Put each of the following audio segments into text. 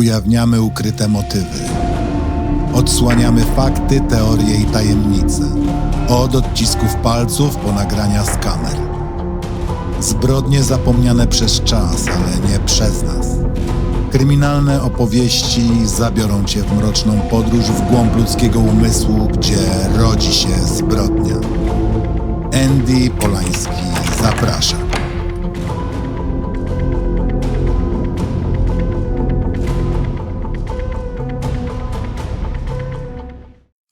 Ujawniamy ukryte motywy. Odsłaniamy fakty, teorie i tajemnice. Od odcisków palców po nagrania z kamer. Zbrodnie zapomniane przez czas, ale nie przez nas. Kryminalne opowieści zabiorą cię w mroczną podróż w głąb ludzkiego umysłu, gdzie rodzi się zbrodnia. Andy Polański zaprasza.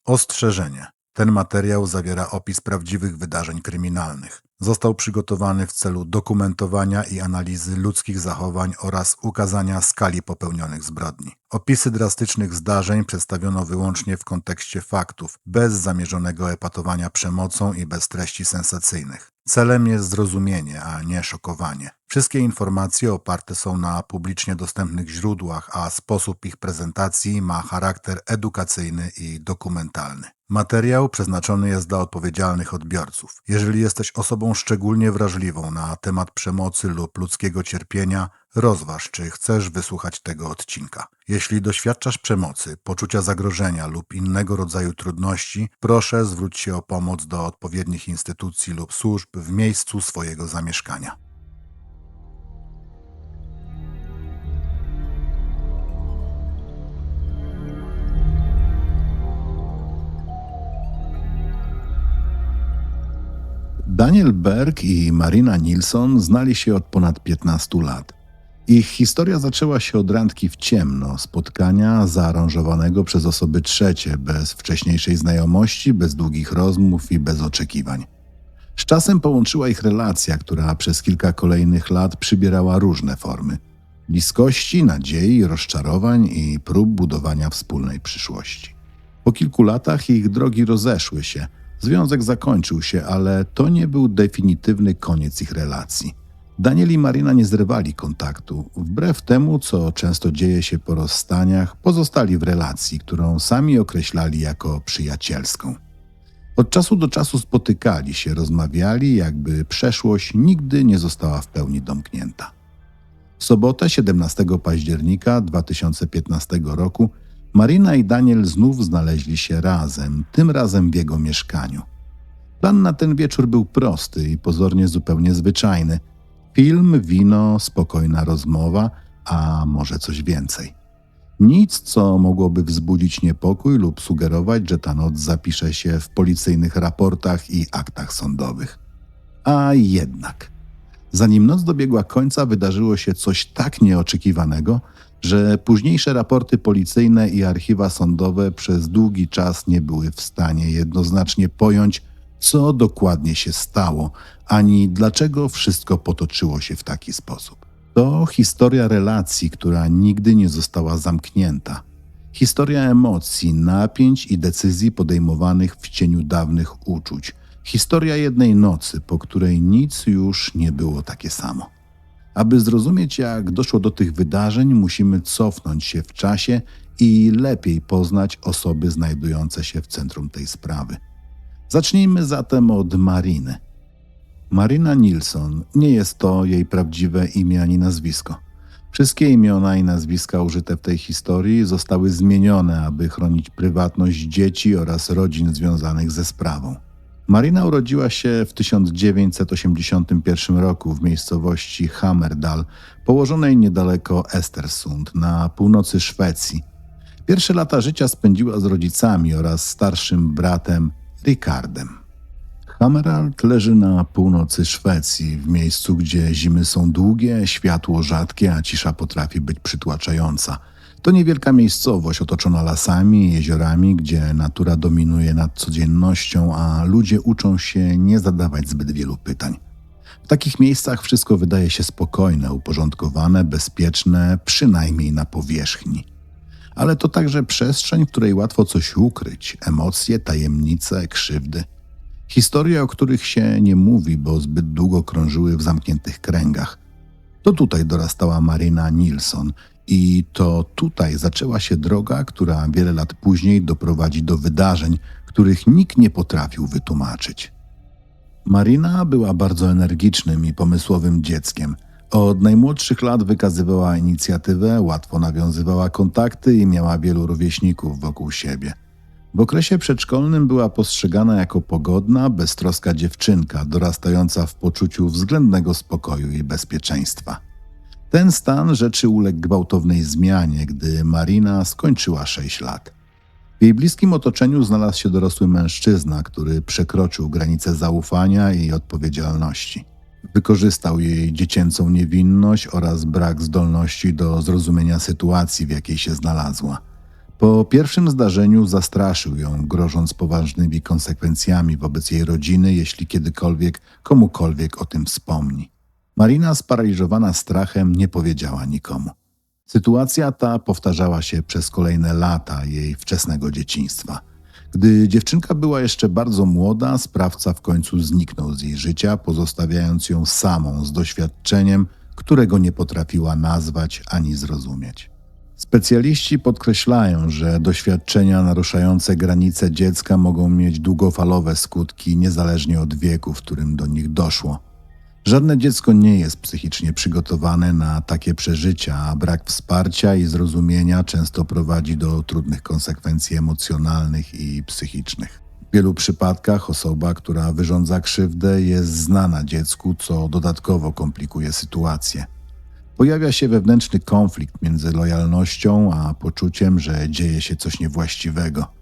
Ostrzeżenie. Ten materiał zawiera opis prawdziwych wydarzeń kryminalnych. Został przygotowany w celu dokumentowania i analizy ludzkich zachowań oraz ukazania skali popełnionych zbrodni. Opisy drastycznych zdarzeń przedstawiono wyłącznie w kontekście faktów, bez zamierzonego epatowania przemocą i bez treści sensacyjnych. Celem jest zrozumienie, a nie szokowanie. Wszystkie informacje oparte są na publicznie dostępnych źródłach, a sposób ich prezentacji ma charakter edukacyjny i dokumentalny. Materiał przeznaczony jest dla odpowiedzialnych odbiorców. Jeżeli jesteś osobą szczególnie wrażliwą na temat przemocy lub ludzkiego cierpienia, rozważ, czy chcesz wysłuchać tego odcinka. Jeśli doświadczasz przemocy, poczucia zagrożenia lub innego rodzaju trudności, proszę zwróć się o pomoc do odpowiednich instytucji lub służb w miejscu swojego zamieszkania. Daniel Berg i Marina Nilsson znali się od ponad 15 lat. Ich historia zaczęła się od randki w ciemno, spotkania zaaranżowanego przez osoby trzecie, bez wcześniejszej znajomości, bez długich rozmów i bez oczekiwań. Z czasem połączyła ich relacja, która przez kilka kolejnych lat przybierała różne formy. Bliskości, nadziei, rozczarowań i prób budowania wspólnej przyszłości. Po kilku latach ich drogi rozeszły się. Związek zakończył się, ale to nie był definitywny koniec ich relacji. Daniel i Marina nie zrywali kontaktu. Wbrew temu, co często dzieje się po rozstaniach, pozostali w relacji, którą sami określali jako przyjacielską. Od czasu do czasu spotykali się, rozmawiali, jakby przeszłość nigdy nie została w pełni domknięta. W sobotę 17 października 2015 roku Marina i Daniel znów znaleźli się razem, tym razem w jego mieszkaniu. Plan na ten wieczór był prosty i pozornie zupełnie zwyczajny. Film, wino, spokojna rozmowa, a może coś więcej. Nic, co mogłoby wzbudzić niepokój lub sugerować, że ta noc zapisze się w policyjnych raportach i aktach sądowych. A jednak, zanim noc dobiegła końca, wydarzyło się coś tak nieoczekiwanego, że późniejsze raporty policyjne i archiwa sądowe przez długi czas nie były w stanie jednoznacznie pojąć, co dokładnie się stało, ani dlaczego wszystko potoczyło się w taki sposób. To historia relacji, która nigdy nie została zamknięta. Historia emocji, napięć i decyzji podejmowanych w cieniu dawnych uczuć. Historia jednej nocy, po której nic już nie było takie samo. Aby zrozumieć, jak doszło do tych wydarzeń, musimy cofnąć się w czasie i lepiej poznać osoby znajdujące się w centrum tej sprawy. Zacznijmy zatem od Mariny. Marina Nilsson, nie jest to jej prawdziwe imię ani nazwisko. Wszystkie imiona i nazwiska użyte w tej historii zostały zmienione, aby chronić prywatność dzieci oraz rodzin związanych ze sprawą. Marina urodziła się w 1981 roku w miejscowości Hammerdal, położonej niedaleko Östersund, na północy Szwecji. Pierwsze lata życia spędziła z rodzicami oraz starszym bratem Rikardem. Hammerdal leży na północy Szwecji, w miejscu, gdzie zimy są długie, światło rzadkie, a cisza potrafi być przytłaczająca. To niewielka miejscowość otoczona lasami i jeziorami, gdzie natura dominuje nad codziennością, a ludzie uczą się nie zadawać zbyt wielu pytań. W takich miejscach wszystko wydaje się spokojne, uporządkowane, bezpieczne, przynajmniej na powierzchni. Ale to także przestrzeń, w której łatwo coś ukryć, emocje, tajemnice, krzywdy. Historie, o których się nie mówi, bo zbyt długo krążyły w zamkniętych kręgach. To tutaj dorastała Marina Nilsson i to tutaj zaczęła się droga, która wiele lat później doprowadzi do wydarzeń, których nikt nie potrafił wytłumaczyć. Marina była bardzo energicznym i pomysłowym dzieckiem. Od najmłodszych lat wykazywała inicjatywę, łatwo nawiązywała kontakty i miała wielu rówieśników wokół siebie. W okresie przedszkolnym była postrzegana jako pogodna, beztroska dziewczynka, dorastająca w poczuciu względnego spokoju i bezpieczeństwa. Ten stan rzeczy uległ gwałtownej zmianie, gdy Marina skończyła 6 lat. W jej bliskim otoczeniu znalazł się dorosły mężczyzna, który przekroczył granice zaufania i odpowiedzialności. Wykorzystał jej dziecięcą niewinność oraz brak zdolności do zrozumienia sytuacji, w jakiej się znalazła. Po pierwszym zdarzeniu zastraszył ją, grożąc poważnymi konsekwencjami wobec jej rodziny, jeśli kiedykolwiek komukolwiek o tym wspomni. Marina, sparaliżowana strachem, nie powiedziała nikomu. Sytuacja ta powtarzała się przez kolejne lata jej wczesnego dzieciństwa. Gdy dziewczynka była jeszcze bardzo młoda, sprawca w końcu zniknął z jej życia, pozostawiając ją samą z doświadczeniem, którego nie potrafiła nazwać ani zrozumieć. Specjaliści podkreślają, że doświadczenia naruszające granice dziecka mogą mieć długofalowe skutki niezależnie od wieku, w którym do nich doszło. Żadne dziecko nie jest psychicznie przygotowane na takie przeżycia, a brak wsparcia i zrozumienia często prowadzi do trudnych konsekwencji emocjonalnych i psychicznych. W wielu przypadkach osoba, która wyrządza krzywdę, jest znana dziecku, co dodatkowo komplikuje sytuację. Pojawia się wewnętrzny konflikt między lojalnością a poczuciem, że dzieje się coś niewłaściwego.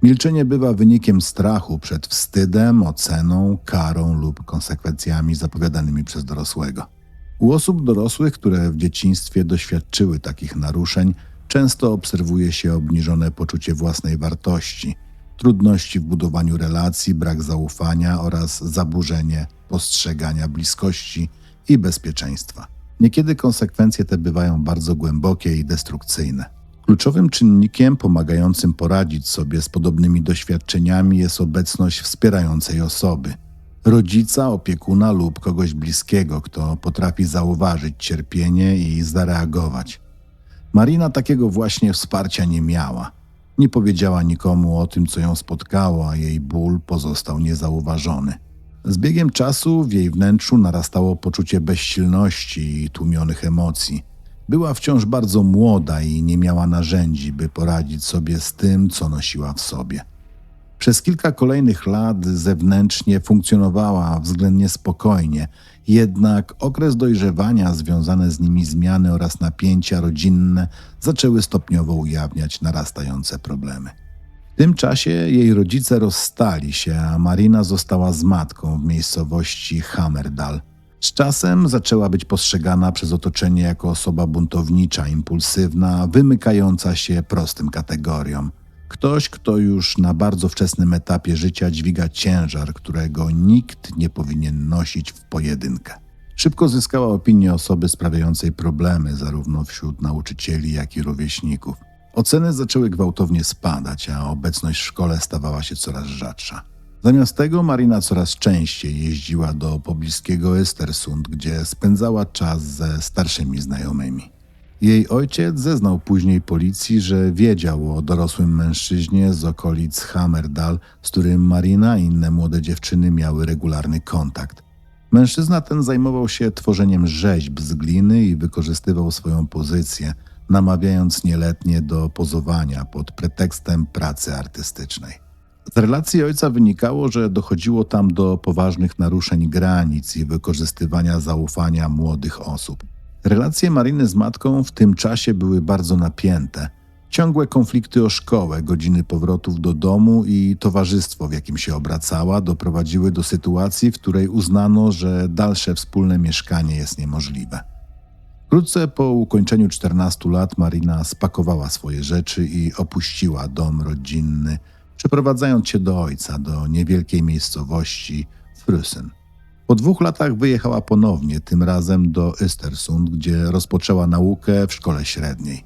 Milczenie bywa wynikiem strachu przed wstydem, oceną, karą lub konsekwencjami zapowiadanymi przez dorosłego. U osób dorosłych, które w dzieciństwie doświadczyły takich naruszeń, często obserwuje się obniżone poczucie własnej wartości, trudności w budowaniu relacji, brak zaufania oraz zaburzenie postrzegania bliskości i bezpieczeństwa. Niekiedy konsekwencje te bywają bardzo głębokie i destrukcyjne. Kluczowym czynnikiem pomagającym poradzić sobie z podobnymi doświadczeniami jest obecność wspierającej osoby, rodzica, opiekuna lub kogoś bliskiego, kto potrafi zauważyć cierpienie i zareagować. Marina takiego właśnie wsparcia nie miała. Nie powiedziała nikomu o tym, co ją spotkało, a jej ból pozostał niezauważony. Z biegiem czasu w jej wnętrzu narastało poczucie bezsilności i tłumionych emocji. Była wciąż bardzo młoda i nie miała narzędzi, by poradzić sobie z tym, co nosiła w sobie. Przez kilka kolejnych lat zewnętrznie funkcjonowała względnie spokojnie, jednak okres dojrzewania, związane z nimi zmiany oraz napięcia rodzinne zaczęły stopniowo ujawniać narastające problemy. W tym czasie jej rodzice rozstali się, a Marina została z matką w miejscowości Hammerdal. Z czasem zaczęła być postrzegana przez otoczenie jako osoba buntownicza, impulsywna, wymykająca się prostym kategoriom. Ktoś, kto już na bardzo wczesnym etapie życia dźwiga ciężar, którego nikt nie powinien nosić w pojedynkę. Szybko zyskała opinię osoby sprawiającej problemy zarówno wśród nauczycieli, jak i rówieśników. Oceny zaczęły gwałtownie spadać, a obecność w szkole stawała się coraz rzadsza. Zamiast tego Marina coraz częściej jeździła do pobliskiego Östersund, gdzie spędzała czas ze starszymi znajomymi. Jej ojciec zeznał później policji, że wiedział o dorosłym mężczyźnie z okolic Hammerdal, z którym Marina i inne młode dziewczyny miały regularny kontakt. Mężczyzna ten zajmował się tworzeniem rzeźb z gliny i wykorzystywał swoją pozycję, namawiając nieletnie do pozowania pod pretekstem pracy artystycznej. Z relacji ojca wynikało, że dochodziło tam do poważnych naruszeń granic i wykorzystywania zaufania młodych osób. Relacje Mariny z matką w tym czasie były bardzo napięte. Ciągłe konflikty o szkołę, godziny powrotów do domu i towarzystwo, w jakim się obracała, doprowadziły do sytuacji, w której uznano, że dalsze wspólne mieszkanie jest niemożliwe. Wkrótce po ukończeniu 14 lat Marina spakowała swoje rzeczy i opuściła dom rodzinny, przeprowadzając się do ojca, do niewielkiej miejscowości Früssen. Po 2 latach wyjechała ponownie, tym razem do Östersund, gdzie rozpoczęła naukę w szkole średniej.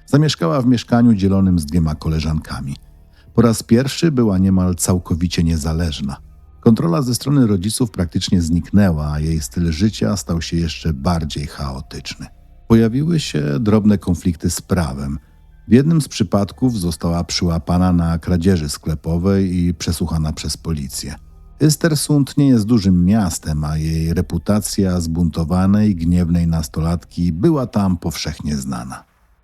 Zamieszkała w mieszkaniu dzielonym z 2 koleżankami. Po raz pierwszy była niemal całkowicie niezależna. Kontrola ze strony rodziców praktycznie zniknęła, a jej styl życia stał się jeszcze bardziej chaotyczny. Pojawiły się drobne konflikty z prawem. W jednym z przypadków została przyłapana na kradzieży sklepowej i przesłuchana przez policję. Östersund nie jest dużym miastem, a jej reputacja zbuntowanej, gniewnej nastolatki była tam powszechnie znana.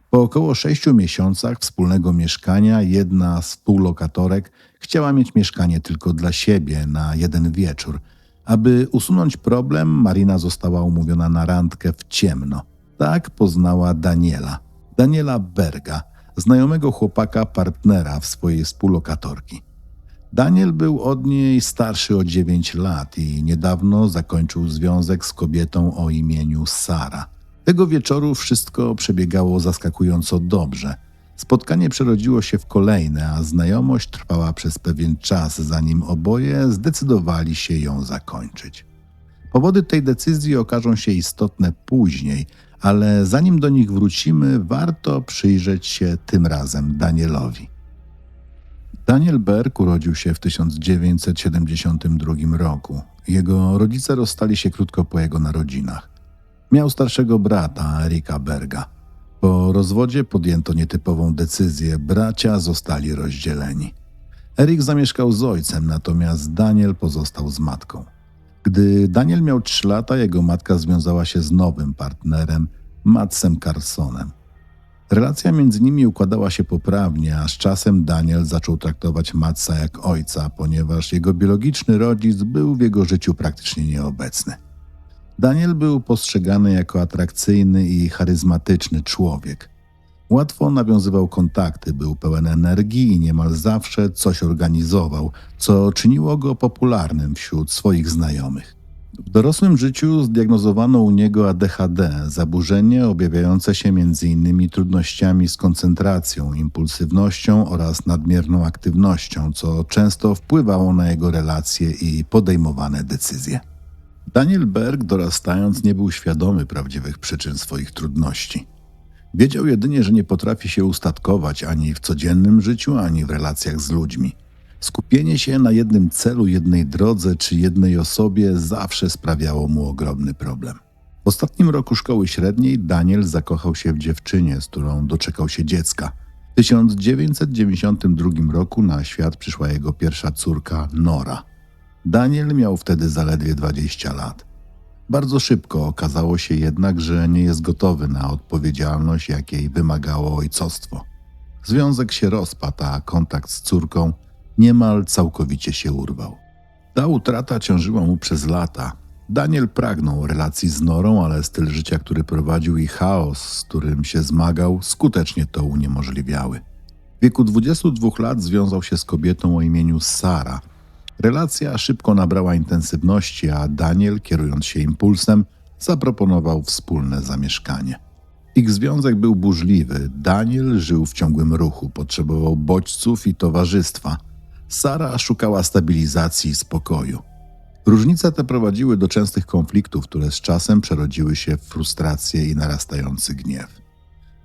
Po około 6 miesiącach wspólnego mieszkania jedna z współlokatorek chciała mieć mieszkanie tylko dla siebie na jeden wieczór. Aby usunąć problem, Marina została umówiona na randkę w ciemno. Tak poznała Daniela Berga, znajomego chłopaka, partnera w swojej współlokatorki. Daniel był od niej starszy o 9 lat i niedawno zakończył związek z kobietą o imieniu Sara. Tego wieczoru wszystko przebiegało zaskakująco dobrze. Spotkanie przerodziło się w kolejne, a znajomość trwała przez pewien czas, zanim oboje zdecydowali się ją zakończyć. Powody tej decyzji okażą się istotne później, ale zanim do nich wrócimy, warto przyjrzeć się tym razem Danielowi. Daniel Berg urodził się w 1972 roku. Jego rodzice rozstali się krótko po jego narodzinach. Miał starszego brata, Erika Berga. Po rozwodzie podjęto nietypową decyzję, bracia zostali rozdzieleni. Erik zamieszkał z ojcem, natomiast Daniel pozostał z matką. Gdy Daniel miał 3 lata, jego matka związała się z nowym partnerem, Madsem Carlsonem. Relacja między nimi układała się poprawnie, a z czasem Daniel zaczął traktować Madsa jak ojca, ponieważ jego biologiczny rodzic był w jego życiu praktycznie nieobecny. Daniel był postrzegany jako atrakcyjny i charyzmatyczny człowiek. Łatwo nawiązywał kontakty, był pełen energii i niemal zawsze coś organizował, co czyniło go popularnym wśród swoich znajomych. W dorosłym życiu zdiagnozowano u niego ADHD, zaburzenie objawiające się m.in. trudnościami z koncentracją, impulsywnością oraz nadmierną aktywnością, co często wpływało na jego relacje i podejmowane decyzje. Daniel Berg, dorastając, nie był świadomy prawdziwych przyczyn swoich trudności. Wiedział jedynie, że nie potrafi się ustatkować ani w codziennym życiu, ani w relacjach z ludźmi. Skupienie się na jednym celu, jednej drodze czy jednej osobie zawsze sprawiało mu ogromny problem. W ostatnim roku szkoły średniej Daniel zakochał się w dziewczynie, z którą doczekał się dziecka. W 1992 roku na świat przyszła jego pierwsza córka, Nora. Daniel miał wtedy zaledwie 20 lat. Bardzo szybko okazało się jednak, że nie jest gotowy na odpowiedzialność, jakiej wymagało ojcostwo. Związek się rozpadł, a kontakt z córką niemal całkowicie się urwał. Ta utrata ciążyła mu przez lata. Daniel pragnął relacji z Norą, ale styl życia, który prowadził i chaos, z którym się zmagał, skutecznie to uniemożliwiały. W wieku 22 lat związał się z kobietą o imieniu Sara. Relacja szybko nabrała intensywności, a Daniel, kierując się impulsem, zaproponował wspólne zamieszkanie. Ich związek był burzliwy. Daniel żył w ciągłym ruchu, potrzebował bodźców i towarzystwa. Sara szukała stabilizacji i spokoju. Różnice te prowadziły do częstych konfliktów, które z czasem przerodziły się w frustrację i narastający gniew.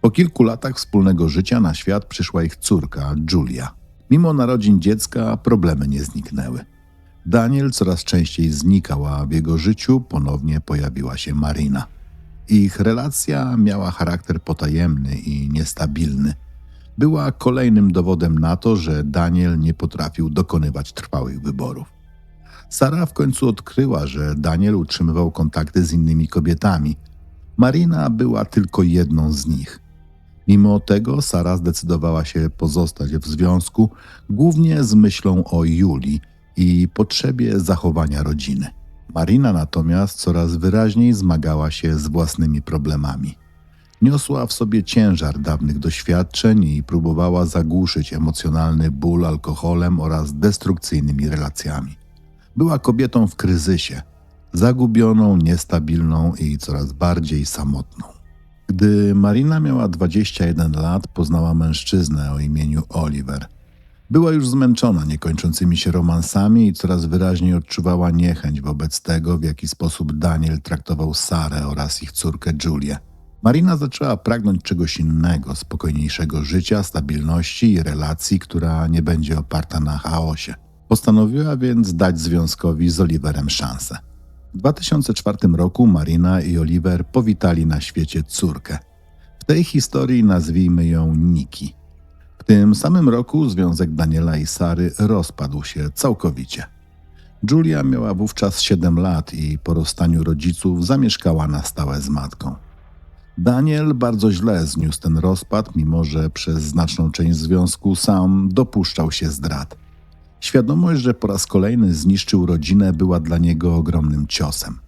Po kilku latach wspólnego życia na świat przyszła ich córka, Julia. Mimo narodzin dziecka problemy nie zniknęły. Daniel coraz częściej znikał, a w jego życiu ponownie pojawiła się Marina. Ich relacja miała charakter potajemny i niestabilny. Była kolejnym dowodem na to, że Daniel nie potrafił dokonywać trwałych wyborów. Sara w końcu odkryła, że Daniel utrzymywał kontakty z innymi kobietami. Marina była tylko jedną z nich. Mimo tego Sara zdecydowała się pozostać w związku, głównie z myślą o Julii i potrzebie zachowania rodziny. Marina natomiast coraz wyraźniej zmagała się z własnymi problemami. Niosła w sobie ciężar dawnych doświadczeń i próbowała zagłuszyć emocjonalny ból alkoholem oraz destrukcyjnymi relacjami. Była kobietą w kryzysie, zagubioną, niestabilną i coraz bardziej samotną. Gdy Marina miała 21 lat, poznała mężczyznę o imieniu Oliver. Była już zmęczona niekończącymi się romansami i coraz wyraźniej odczuwała niechęć wobec tego, w jaki sposób Daniel traktował Sarę oraz ich córkę Julię. Marina zaczęła pragnąć czegoś innego, spokojniejszego życia, stabilności i relacji, która nie będzie oparta na chaosie. Postanowiła więc dać związkowi z Oliverem szansę. W 2004 roku Marina i Oliver powitali na świecie córkę. W tej historii nazwijmy ją Nikki. W tym samym roku związek Daniela i Sary rozpadł się całkowicie. Julia miała wówczas 7 lat i po rozstaniu rodziców zamieszkała na stałe z matką. Daniel bardzo źle zniósł ten rozpad, mimo że przez znaczną część związku sam dopuszczał się zdrad. Świadomość, że po raz kolejny zniszczył rodzinę, była dla niego ogromnym ciosem.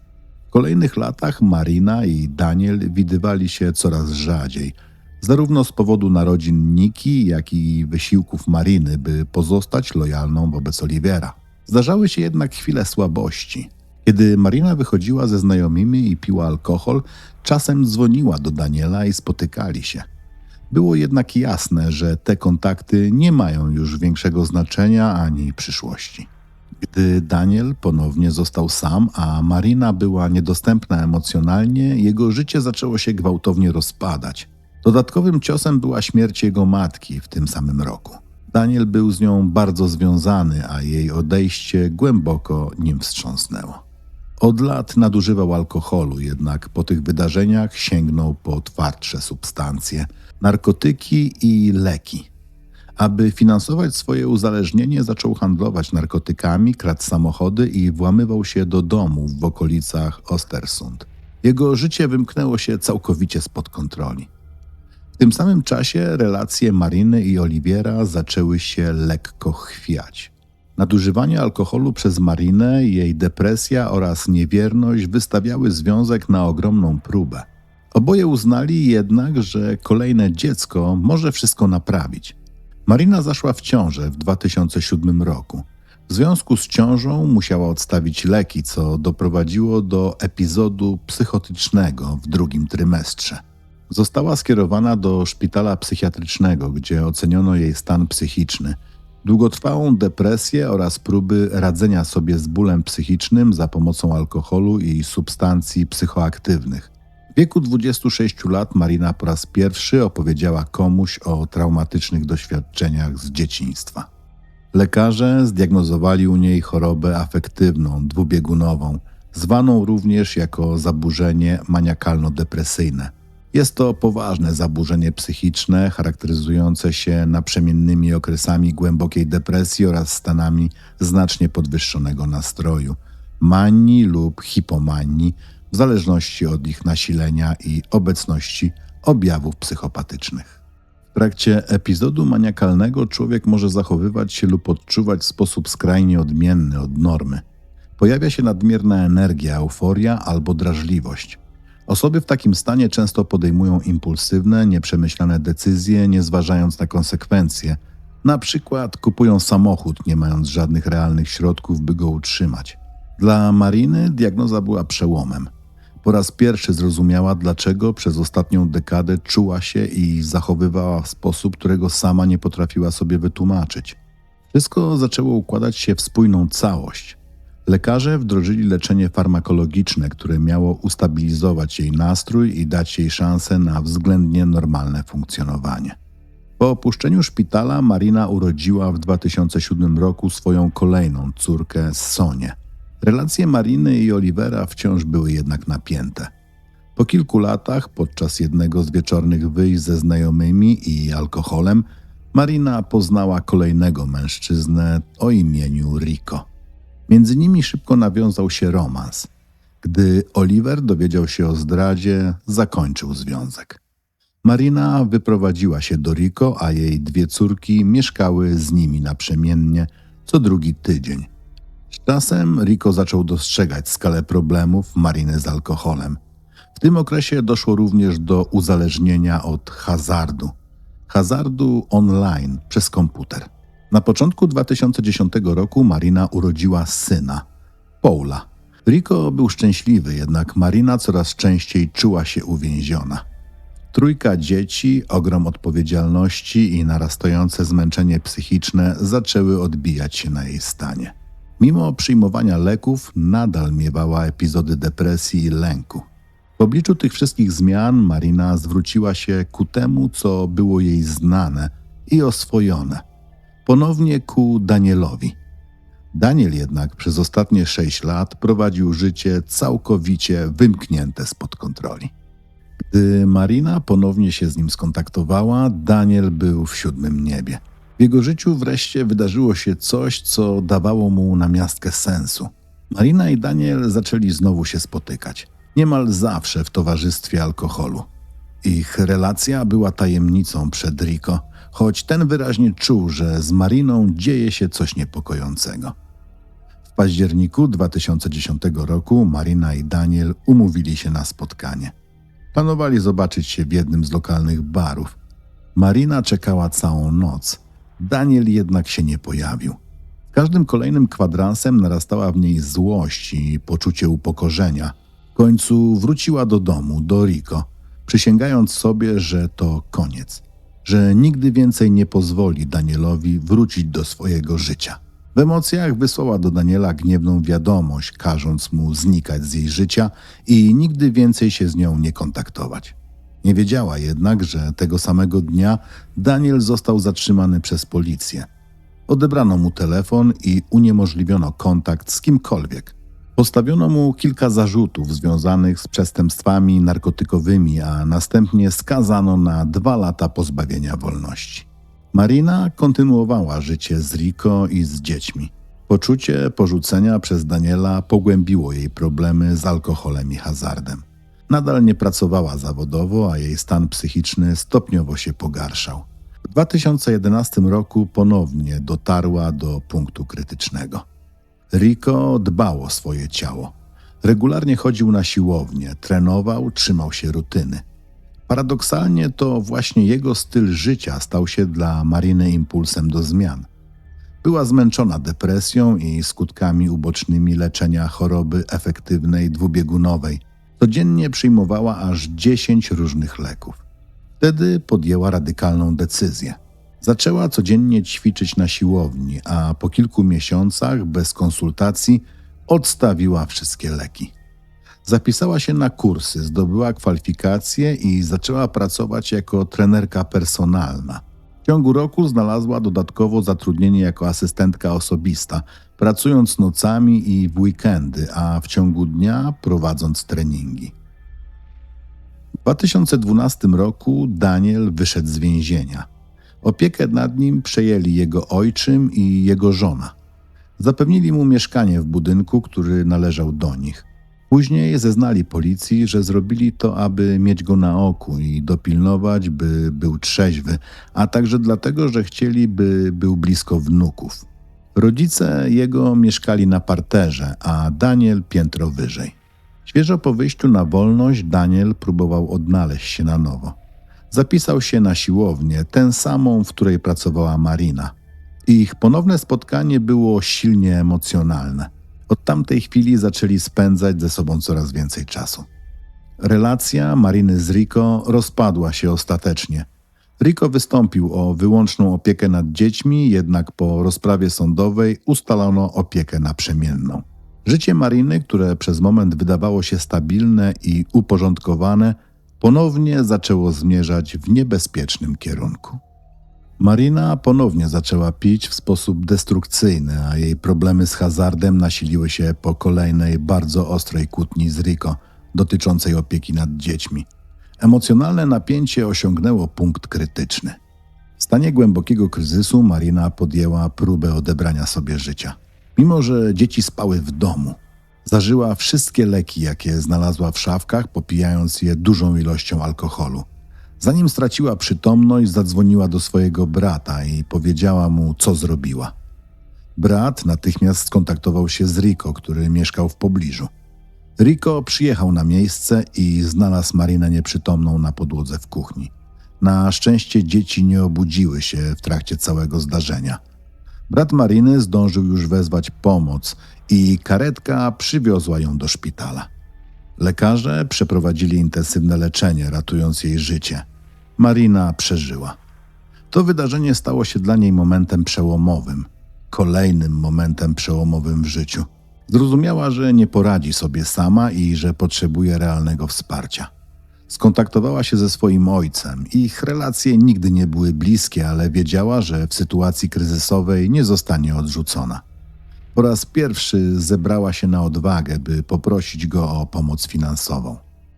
W kolejnych latach Marina i Daniel widywali się coraz rzadziej, zarówno z powodu narodzin Niki, jak i wysiłków Mariny, by pozostać lojalną wobec Olivera. Zdarzały się jednak chwile słabości. Kiedy Marina wychodziła ze znajomymi i piła alkohol, czasem dzwoniła do Daniela i spotykali się. Było jednak jasne, że te kontakty nie mają już większego znaczenia ani przyszłości. Gdy Daniel ponownie został sam, a Marina była niedostępna emocjonalnie, jego życie zaczęło się gwałtownie rozpadać. Dodatkowym ciosem była śmierć jego matki w tym samym roku. Daniel był z nią bardzo związany, a jej odejście głęboko nim wstrząsnęło. Od lat nadużywał alkoholu, jednak po tych wydarzeniach sięgnął po twardsze substancje, narkotyki i leki. Aby finansować swoje uzależnienie, zaczął handlować narkotykami, kradł samochody i włamywał się do domów w okolicach Östersund. Jego życie wymknęło się całkowicie spod kontroli. W tym samym czasie relacje Mariny i Olivera zaczęły się lekko chwiać. Nadużywanie alkoholu przez Marinę, jej depresja oraz niewierność wystawiały związek na ogromną próbę. Oboje uznali jednak, że kolejne dziecko może wszystko naprawić. Marina zaszła w ciążę w 2007 roku. W związku z ciążą musiała odstawić leki, co doprowadziło do epizodu psychotycznego w drugim trymestrze. Została skierowana do szpitala psychiatrycznego, gdzie oceniono jej stan psychiczny, długotrwałą depresję oraz próby radzenia sobie z bólem psychicznym za pomocą alkoholu i substancji psychoaktywnych. W wieku 26 lat Marina po raz pierwszy opowiedziała komuś o traumatycznych doświadczeniach z dzieciństwa. Lekarze zdiagnozowali u niej chorobę afektywną, dwubiegunową, zwaną również jako zaburzenie maniakalno-depresyjne. Jest to poważne zaburzenie psychiczne charakteryzujące się naprzemiennymi okresami głębokiej depresji oraz stanami znacznie podwyższonego nastroju, manii lub hipomanii, w zależności od ich nasilenia i obecności objawów psychopatycznych. W trakcie epizodu maniakalnego człowiek może zachowywać się lub odczuwać w sposób skrajnie odmienny od normy. Pojawia się nadmierna energia, euforia albo drażliwość. Osoby w takim stanie często podejmują impulsywne, nieprzemyślane decyzje, nie zważając na konsekwencje. Na przykład kupują samochód, nie mając żadnych realnych środków, by go utrzymać. Dla Mariny diagnoza była przełomem. Po raz pierwszy zrozumiała, dlaczego przez ostatnią dekadę czuła się i zachowywała w sposób, którego sama nie potrafiła sobie wytłumaczyć. Wszystko zaczęło układać się w spójną całość. Lekarze wdrożyli leczenie farmakologiczne, które miało ustabilizować jej nastrój i dać jej szansę na względnie normalne funkcjonowanie. Po opuszczeniu szpitala Marina urodziła w 2007 roku swoją kolejną córkę, Sonię. Relacje Mariny i Olivera wciąż były jednak napięte. Po kilku latach, podczas jednego z wieczornych wyjść ze znajomymi i alkoholem, Marina poznała kolejnego mężczyznę o imieniu Rico. Między nimi szybko nawiązał się romans. Gdy Oliver dowiedział się o zdradzie, zakończył związek. Marina wyprowadziła się do Rico, a jej 2 córki mieszkały z nimi naprzemiennie co drugi tydzień. Z czasem Rico zaczął dostrzegać skalę problemów Mariny z alkoholem. W tym okresie doszło również do uzależnienia od hazardu online przez komputer. Na początku 2010 roku Marina urodziła syna, Paula. Rico był szczęśliwy, jednak Marina coraz częściej czuła się uwięziona. 3 dzieci, ogrom odpowiedzialności i narastające zmęczenie psychiczne zaczęły odbijać się na jej stanie. Mimo przyjmowania leków nadal miewała epizody depresji i lęku. W obliczu tych wszystkich zmian Marina zwróciła się ku temu, co było jej znane i oswojone. Ponownie ku Danielowi. Daniel jednak przez ostatnie 6 lat prowadził życie całkowicie wymknięte spod kontroli. Gdy Marina ponownie się z nim skontaktowała, Daniel był w 7. niebie. jego życiu wreszcie wydarzyło się coś, co dawało mu namiastkę sensu. Marina i Daniel zaczęli znowu się spotykać, niemal zawsze w towarzystwie alkoholu. Ich relacja była tajemnicą przed Rico, choć ten wyraźnie czuł, że z Mariną dzieje się coś niepokojącego. W październiku 2010 roku Marina i Daniel umówili się na spotkanie. Planowali zobaczyć się w jednym z lokalnych barów. Marina czekała całą noc. Daniel jednak się nie pojawił. Każdym kolejnym kwadransem narastała w niej złość i poczucie upokorzenia. W końcu wróciła do domu, do Rico, przysięgając sobie, że to koniec, że nigdy więcej nie pozwoli Danielowi wrócić do swojego życia. W emocjach wysłała do Daniela gniewną wiadomość, każąc mu znikać z jej życia i nigdy więcej się z nią nie kontaktować. Nie wiedziała jednak, że tego samego dnia Daniel został zatrzymany przez policję. Odebrano mu telefon i uniemożliwiono kontakt z kimkolwiek. Postawiono mu kilka zarzutów związanych z przestępstwami narkotykowymi, a następnie skazano na 2 lata pozbawienia wolności. Marina kontynuowała życie z Rico i z dziećmi. Poczucie porzucenia przez Daniela pogłębiło jej problemy z alkoholem i hazardem. Nadal nie pracowała zawodowo, a jej stan psychiczny stopniowo się pogarszał. W 2011 roku ponownie dotarła do punktu krytycznego. Rico dbał o swoje ciało. Regularnie chodził na siłownię, trenował, trzymał się rutyny. Paradoksalnie to właśnie jego styl życia stał się dla Mariny impulsem do zmian. Była zmęczona depresją i skutkami ubocznymi leczenia choroby efektywnej dwubiegunowej. Codziennie przyjmowała aż 10 różnych leków. Wtedy podjęła radykalną decyzję. Zaczęła codziennie ćwiczyć na siłowni, a po kilku miesiącach bez konsultacji odstawiła wszystkie leki. Zapisała się na kursy, zdobyła kwalifikacje i zaczęła pracować jako trenerka personalna. W ciągu roku znalazła dodatkowo zatrudnienie jako asystentka osobista, pracując nocami i w weekendy, a w ciągu dnia prowadząc treningi. W 2012 roku Daniel wyszedł z więzienia. Opiekę nad nim przejęli jego ojczym i jego żona. Zapewnili mu mieszkanie w budynku, który należał do nich. Później zeznali policji, że zrobili to, aby mieć go na oku i dopilnować, by był trzeźwy, a także dlatego, że chcieli, by był blisko wnuków. Rodzice jego mieszkali na parterze, a Daniel piętro wyżej. Świeżo po wyjściu na wolność Daniel próbował odnaleźć się na nowo. Zapisał się na siłownię, tę samą, w której pracowała Marina. Ich ponowne spotkanie było silnie emocjonalne. Od tamtej chwili zaczęli spędzać ze sobą coraz więcej czasu. Relacja Mariny z Rico rozpadła się ostatecznie. Rico wystąpił o wyłączną opiekę nad dziećmi, jednak po rozprawie sądowej ustalono opiekę naprzemienną. Życie Mariny, które przez moment wydawało się stabilne i uporządkowane, ponownie zaczęło zmierzać w niebezpiecznym kierunku. Marina ponownie zaczęła pić w sposób destrukcyjny, a jej problemy z hazardem nasiliły się po kolejnej bardzo ostrej kłótni z Rico dotyczącej opieki nad dziećmi. Emocjonalne napięcie osiągnęło punkt krytyczny. W stanie głębokiego kryzysu Marina podjęła próbę odebrania sobie życia. Mimo że dzieci spały w domu, zażyła wszystkie leki, jakie znalazła w szafkach, popijając je dużą ilością alkoholu. Zanim straciła przytomność, zadzwoniła do swojego brata i powiedziała mu, co zrobiła. Brat natychmiast skontaktował się z Rico, który mieszkał w pobliżu. Rico przyjechał na miejsce i znalazł Marinę nieprzytomną na podłodze w kuchni. Na szczęście dzieci nie obudziły się w trakcie całego zdarzenia. Brat Mariny zdążył już wezwać pomoc i karetka przywiozła ją do szpitala. Lekarze przeprowadzili intensywne leczenie, ratując jej życie. Marina przeżyła. To wydarzenie stało się dla niej momentem przełomowym, kolejnym momentem przełomowym w życiu. Zrozumiała, że nie poradzi sobie sama i że potrzebuje realnego wsparcia. Skontaktowała się ze swoim ojcem. Ich relacje nigdy nie były bliskie, ale wiedziała, że w sytuacji kryzysowej nie zostanie odrzucona. Po raz pierwszy zebrała się na odwagę, by poprosić go o pomoc finansową.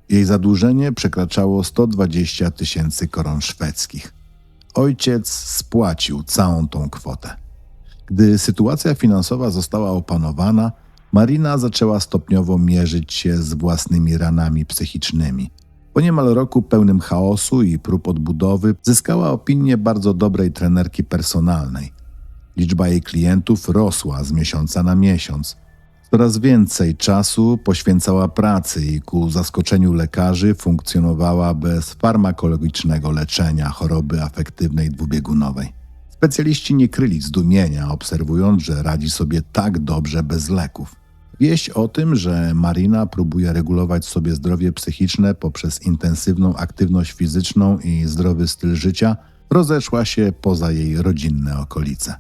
Jej zadłużenie przekraczało 120 000 koron szwedzkich. ojciec spłacił całą tą kwotę. Gdy sytuacja finansowa została opanowana, Marina zaczęła stopniowo mierzyć się z własnymi ranami psychicznymi. Po niemal roku pełnym chaosu i prób odbudowy zyskała opinię bardzo dobrej trenerki personalnej. Liczba jej klientów rosła z miesiąca na miesiąc. Coraz więcej czasu poświęcała pracy i ku zaskoczeniu lekarzy funkcjonowała bez farmakologicznego leczenia choroby afektywnej dwubiegunowej. Specjaliści nie kryli zdumienia, obserwując, że radzi sobie tak dobrze bez leków. Wieść o tym, że Marina próbuje regulować sobie zdrowie psychiczne poprzez intensywną aktywność fizyczną i zdrowy styl życia, rozeszła się poza jej rodzinne okolice.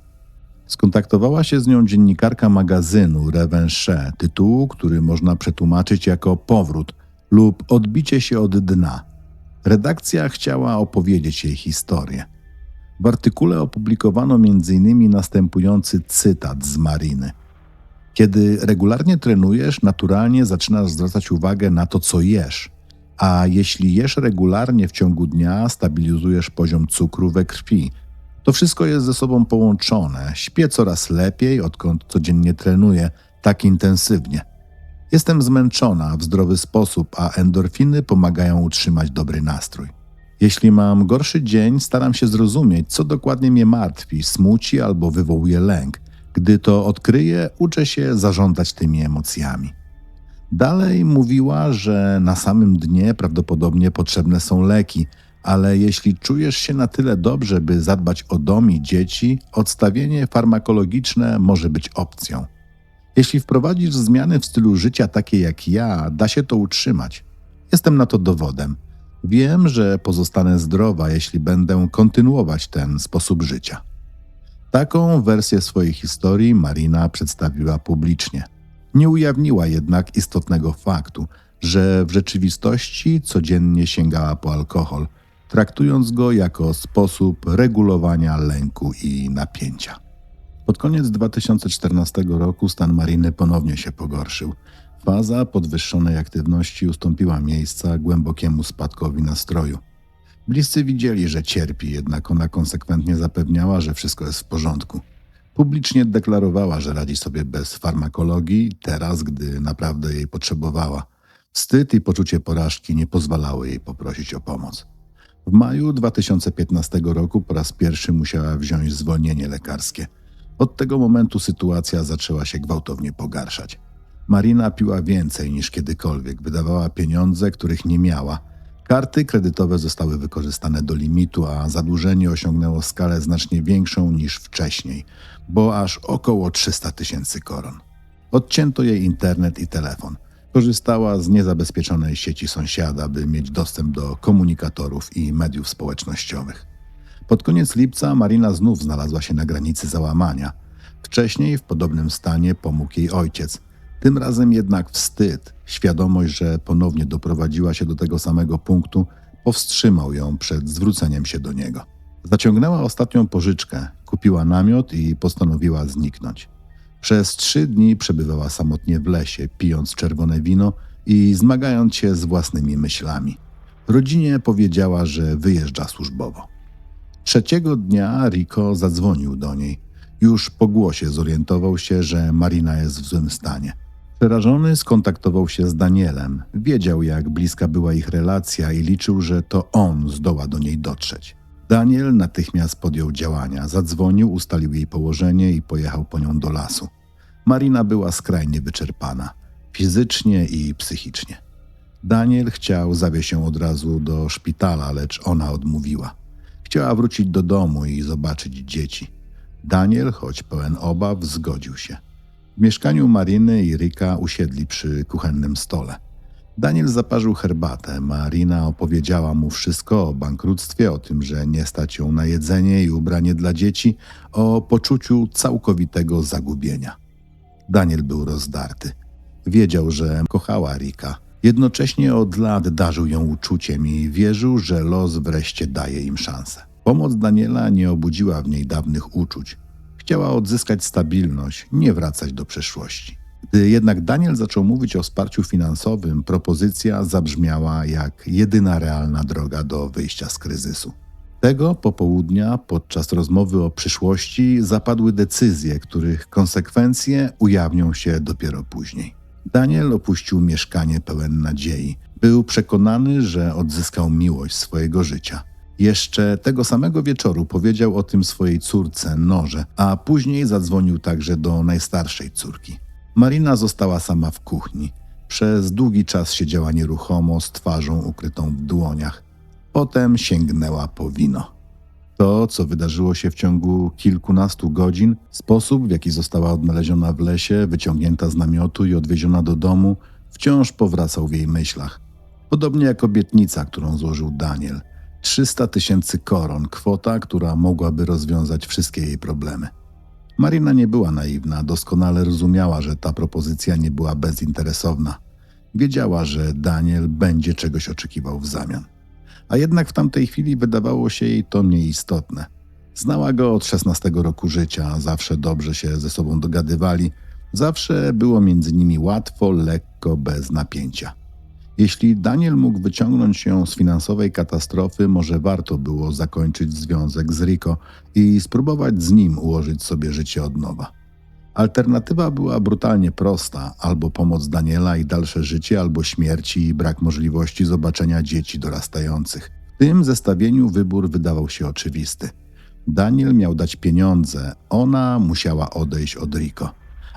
Skontaktowała się z nią dziennikarka magazynu Revenche, tytułu, który można przetłumaczyć jako powrót lub odbicie się od dna. Redakcja chciała opowiedzieć jej historię. W artykule opublikowano m.in. następujący cytat z Mariny. Kiedy regularnie trenujesz, naturalnie zaczynasz zwracać uwagę na to, co jesz. A jeśli jesz regularnie w ciągu dnia, stabilizujesz poziom cukru we krwi. To wszystko jest ze sobą połączone. Śpię coraz lepiej, odkąd codziennie trenuję tak intensywnie. Jestem zmęczona w zdrowy sposób, a endorfiny pomagają utrzymać dobry nastrój. Jeśli mam gorszy dzień, staram się zrozumieć, co dokładnie mnie martwi, smuci albo wywołuje lęk. Gdy to odkryję, uczę się zarządzać tymi emocjami. Dalej mówiła, że na samym dnie prawdopodobnie potrzebne są leki, ale jeśli czujesz się na tyle dobrze, by zadbać o dom i dzieci, odstawienie farmakologiczne może być opcją. Jeśli wprowadzisz zmiany w stylu życia takie jak ja, da się to utrzymać. Jestem na to dowodem. Wiem, że pozostanę zdrowa, jeśli będę kontynuować ten sposób życia. Taką wersję swojej historii Marina przedstawiła publicznie. Nie ujawniła jednak istotnego faktu, że w rzeczywistości codziennie sięgała po alkohol, traktując go jako sposób regulowania lęku i napięcia. Pod koniec 2014 roku stan Mariny ponownie się pogorszył. Faza podwyższonej aktywności ustąpiła miejsca głębokiemu spadkowi nastroju. Bliscy widzieli, że cierpi, jednak ona konsekwentnie zapewniała, że wszystko jest w porządku. Publicznie deklarowała, że radzi sobie bez farmakologii, teraz, gdy naprawdę jej potrzebowała. Wstyd i poczucie porażki nie pozwalały jej poprosić o pomoc. W maju 2015 roku po raz pierwszy musiała wziąć zwolnienie lekarskie. Od tego momentu sytuacja zaczęła się gwałtownie pogarszać. Marina piła więcej niż kiedykolwiek, wydawała pieniądze, których nie miała. Karty kredytowe zostały wykorzystane do limitu, a zadłużenie osiągnęło skalę znacznie większą niż wcześniej, bo aż około 300 000 koron. Odcięto jej internet i telefon. Korzystała z niezabezpieczonej sieci sąsiada, by mieć dostęp do komunikatorów i mediów społecznościowych. Pod koniec lipca Marina znów znalazła się na granicy załamania. Wcześniej w podobnym stanie pomógł jej ojciec. Tym razem jednak wstyd, świadomość, że ponownie doprowadziła się do tego samego punktu, powstrzymał ją przed zwróceniem się do niego. Zaciągnęła ostatnią pożyczkę, kupiła namiot i postanowiła zniknąć. Przez 3 dni przebywała samotnie w lesie, pijąc czerwone wino i zmagając się z własnymi myślami. Rodzinie powiedziała, że wyjeżdża służbowo. 3. dnia Rico zadzwonił do niej. Już po głosie zorientował się, że Marina jest w złym stanie. Przerażony skontaktował się z Danielem. Wiedział, jak bliska była ich relacja i liczył, że to on zdoła do niej dotrzeć. Daniel natychmiast podjął działania. Zadzwonił, ustalił jej położenie i pojechał po nią do lasu. Marina była skrajnie wyczerpana, fizycznie i psychicznie. Daniel chciał zawieźć ją od razu do szpitala, lecz ona odmówiła. Chciała wrócić do domu i zobaczyć dzieci. Daniel, choć pełen obaw, zgodził się. W mieszkaniu Mariny i Rika usiedli przy kuchennym stole. Daniel zaparzył herbatę. Marina opowiedziała mu wszystko o bankructwie, o tym, że nie stać ją na jedzenie i ubranie dla dzieci, o poczuciu całkowitego zagubienia. Daniel był rozdarty. Wiedział, że kochała Rika. Jednocześnie od lat darzył ją uczuciem i wierzył, że los wreszcie daje im szansę. Pomoc Daniela nie obudziła w niej dawnych uczuć. Chciała odzyskać stabilność, nie wracać do przeszłości. Gdy jednak Daniel zaczął mówić o wsparciu finansowym, propozycja zabrzmiała jak jedyna realna droga do wyjścia z kryzysu. Tego popołudnia podczas rozmowy o przyszłości zapadły decyzje, których konsekwencje ujawnią się dopiero później. Daniel opuścił mieszkanie pełen nadziei. Był przekonany, że odzyskał miłość swojego życia. Jeszcze tego samego wieczoru powiedział o tym swojej córce Norze, a później zadzwonił także do najstarszej córki. Marina została sama w kuchni. Przez długi czas siedziała nieruchomo, z twarzą ukrytą w dłoniach. Potem sięgnęła po wino. To, co wydarzyło się w ciągu kilkunastu godzin, sposób, w jaki została odnaleziona w lesie, wyciągnięta z namiotu i odwieziona do domu, wciąż powracał w jej myślach. Podobnie jak obietnica, którą złożył Daniel. 300 000 koron, kwota, która mogłaby rozwiązać wszystkie jej problemy. Marina nie była naiwna, doskonale rozumiała, że ta propozycja nie była bezinteresowna. Wiedziała, że Daniel będzie czegoś oczekiwał w zamian. A jednak w tamtej chwili wydawało się jej to mniej istotne. Znała go od 16 roku życia, zawsze dobrze się ze sobą dogadywali, zawsze było między nimi łatwo, lekko, bez napięcia. Jeśli Daniel mógł wyciągnąć ją z finansowej katastrofy, może warto było zakończyć związek z Rico i spróbować z nim ułożyć sobie życie od nowa. Alternatywa była brutalnie prosta: albo pomoc Daniela i dalsze życie, albo śmierć i brak możliwości zobaczenia dzieci dorastających. W tym zestawieniu wybór wydawał się oczywisty. Daniel miał dać pieniądze, ona musiała odejść od Rico.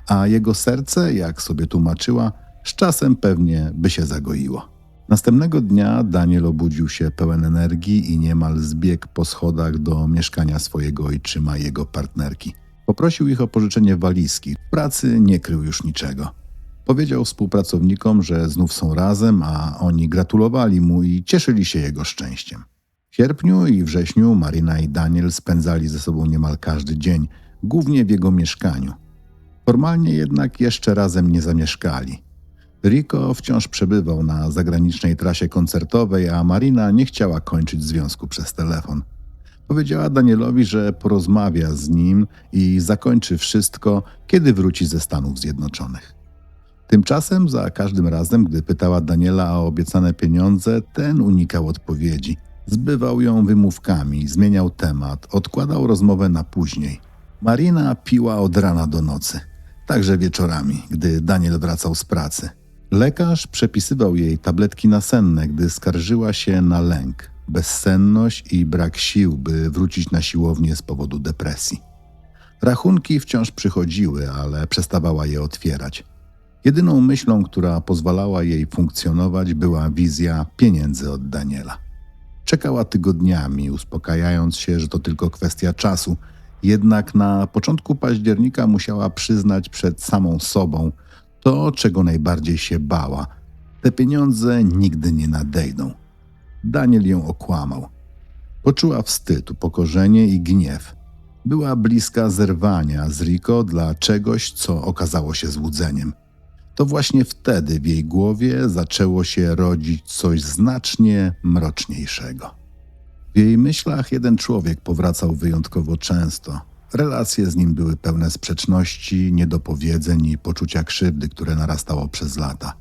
A jego serce, jak sobie tłumaczyła, z czasem pewnie by się zagoiło. Następnego dnia Daniel obudził się pełen energii i niemal zbiegł po schodach do mieszkania swojego ojczyma i jego partnerki. Poprosił ich o pożyczenie walizki. W pracy nie krył już niczego. Powiedział współpracownikom, że znów są razem, a oni gratulowali mu i cieszyli się jego szczęściem. W sierpniu i wrześniu Marina i Daniel spędzali ze sobą niemal każdy dzień, głównie w jego mieszkaniu. Formalnie jednak jeszcze razem nie zamieszkali. Rico wciąż przebywał na zagranicznej trasie koncertowej, a Marina nie chciała kończyć związku przez telefon. Powiedziała Danielowi, że porozmawia z nim i zakończy wszystko, kiedy wróci ze Stanów Zjednoczonych. Tymczasem za każdym razem, gdy pytała Daniela o obiecane pieniądze, ten unikał odpowiedzi. Zbywał ją wymówkami, zmieniał temat, odkładał rozmowę na później. Marina piła od rana do nocy, także wieczorami, gdy Daniel wracał z pracy. Lekarz przepisywał jej tabletki nasenne, gdy skarżyła się na lęk, bezsenność i brak sił, by wrócić na siłownię z powodu depresji. Rachunki wciąż przychodziły, ale przestawała je otwierać. Jedyną myślą, która pozwalała jej funkcjonować, była wizja pieniędzy od Daniela. Czekała tygodniami, uspokajając się, że to tylko kwestia czasu, jednak na początku października musiała przyznać przed samą sobą to, czego najbardziej się bała. Te pieniądze nigdy nie nadejdą. Daniel ją okłamał. Poczuła wstyd, upokorzenie i gniew. Była bliska zerwania z Rico dla czegoś, co okazało się złudzeniem. To właśnie wtedy w jej głowie zaczęło się rodzić coś znacznie mroczniejszego. W jej myślach jeden człowiek powracał wyjątkowo często. Relacje z nim były pełne sprzeczności, niedopowiedzeń i poczucia krzywdy, które narastało przez lata.